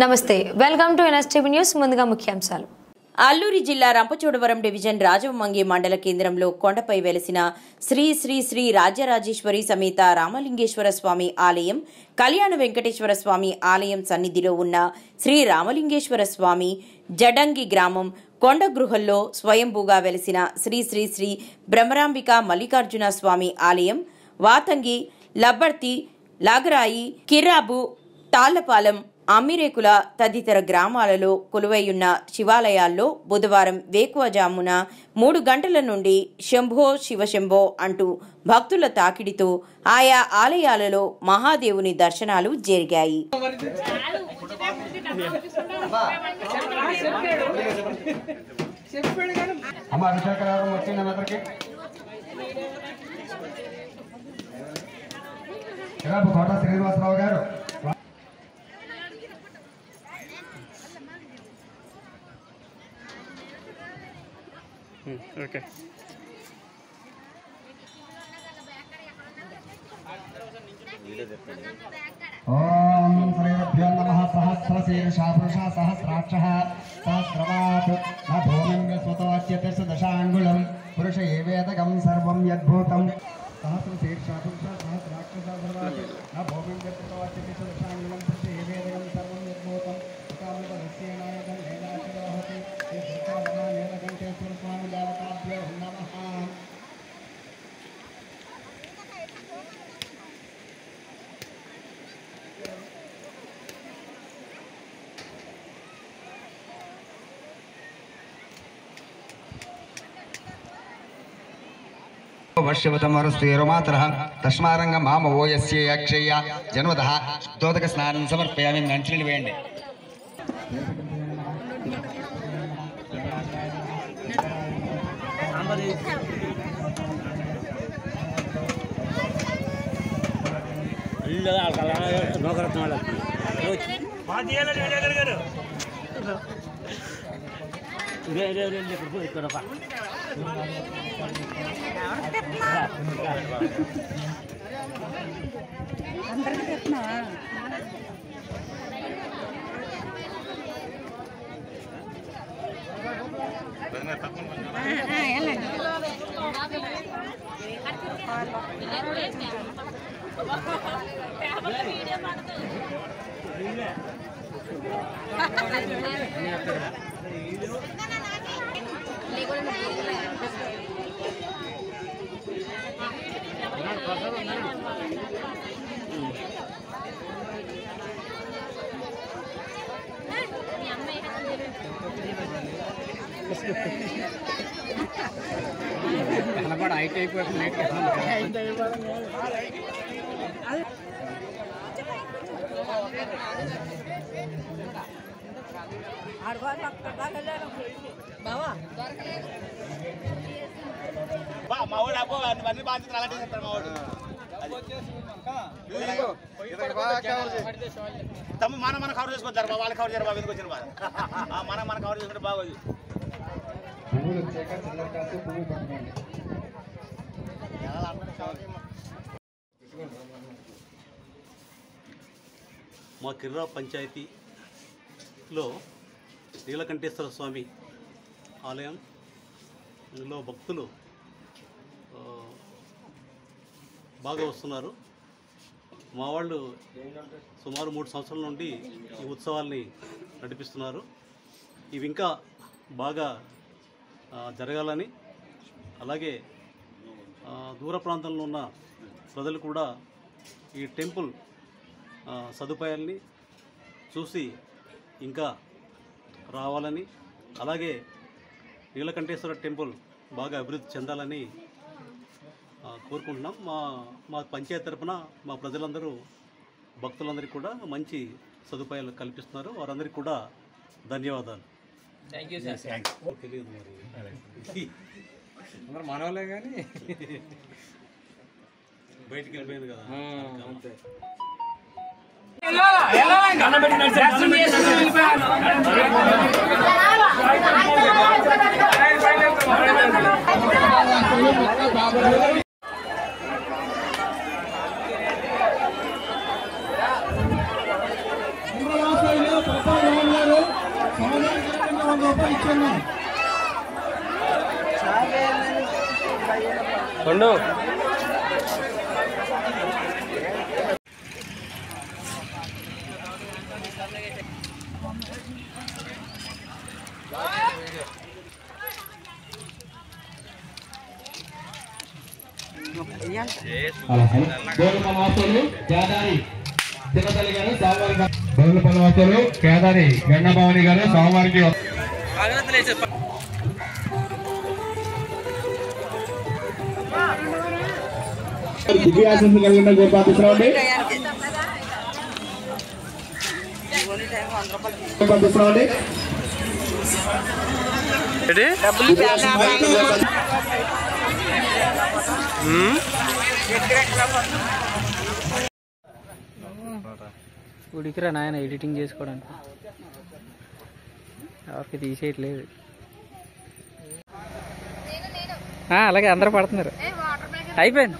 నమస్తే welcome to NSTV news ముందుగా ముఖ్యాంశాలు అల్లూరి జిల్లా రంపచోడవరం డివిజన్ రాజమంగి మండల కేంద్రంలో కొండపై వెలిసిన శ్రీ శ్రీ శ్రీ రాజ్యరాజేశ్వరి సమేత రామలింగేశ్వర స్వామి ఆలయం కళ్యాణ వెంకటేశ్వర స్వామి ఆలయం సన్నిధిలో ఉన్న శ్రీ రామలింగేశ్వర స్వామి జడంగి గ్రామం కొండ గృహల్లో స్వయంభూగా వెలిసిన శ్రీ శ్రీ శ్రీ బ్రహ్మరాంబిక మల్లికార్జున స్వామి ఆలయం వాతంగి లబ్బర్తి లాగరాయి కిర్రాబు తాళ్లపాలెం అమ్మిరేకుల తదితర గ్రామాలలో కొలువైయున్న శివాలయాల్లో బుధవారం వేకువజామున 3 గంటల నుండి శంభో శివశంభో అంటూ భక్తుల తాకిడితో ఆయా ఆలయాలలో మహాదేవుని దర్శనాలు జరిగాయి. Okay. ओम श्रीभ्यो नमः सहस्रशीर्षा पुरुषः सहस्राक्षः सहस्रवात् न भूमिं स्वतोच्यते दशाङ्गुलं पुरुष एवेदकं सर्वं यद्भूतं सहस्रशीर्षा पुरुषः सहस्राक्षः सर्वात् न भूमिं स्वतोच्यते दशाङ्गुलं पुरुष एवेदकं सर्वं यद्भूतं कामदस्येनायकं नैनाशिरोहति ते श्रीकामहानेलकण्ठेश्वर स्वामी देवताभ्यो नमः. वर्षवतमरुस्तेरुमातरः तस्मारंग माम वो यस्य अक्षय जन्मतः शुद्धोदक स्नानं समर्पयामि. मंचली वेंडे మన కవర్ చేసుకుంటారు వాళ్ళు కవర్ చేయరు బాబు ఎందుకు వచ్చిన బాధ మన కవర్ చేసుకుంటే బాగోదు. మా కిర్రా పంచాయతీలో నీలకంఠేశ్వర స్వామి ఆలయంలో భక్తులు బాగా వస్తున్నారు. మా వాళ్ళు సుమారు 3 సంవత్సరాల నుండి ఈ ఉత్సవాల్ని నడిపిస్తున్నారు. ఇవి ఇంకా బాగా జరగాలని, అలాగే దూర ప్రాంతంలో ఉన్న ప్రజలు కూడా ఈ టెంపుల్ సదుపాయాల్ని చూసి ఇంకా రావాలని, అలాగే నీలకంఠేశ్వర టెంపుల్ బాగా అభివృద్ధి చెందాలని కోరుకుంటున్నాం. మా పంచాయతీ తరఫున మా ప్రజలందరూ భక్తులందరికీ కూడా మంచి సదుపాయాలు కల్పిస్తున్నారు. వారందరికీ కూడా ధన్యవాదాలు. Thank you sir. తెలియదు మరి మనవలే కానీ బయటికి వెళ్ళిపోయింది కదా. అంతే. Gracias. కేదారి గంగభవాని గారు సోమవారికి దివ్యాశంసి కలిగిన పంపిస్తున్నామండి. ఉడికిరా నాయన ఎడిటింగ్ చేసుకోవడానికి ఎవరికి తీసేయట్లేదు. అలాగే అందరూ పడుతున్నారు. అయిపోయింది.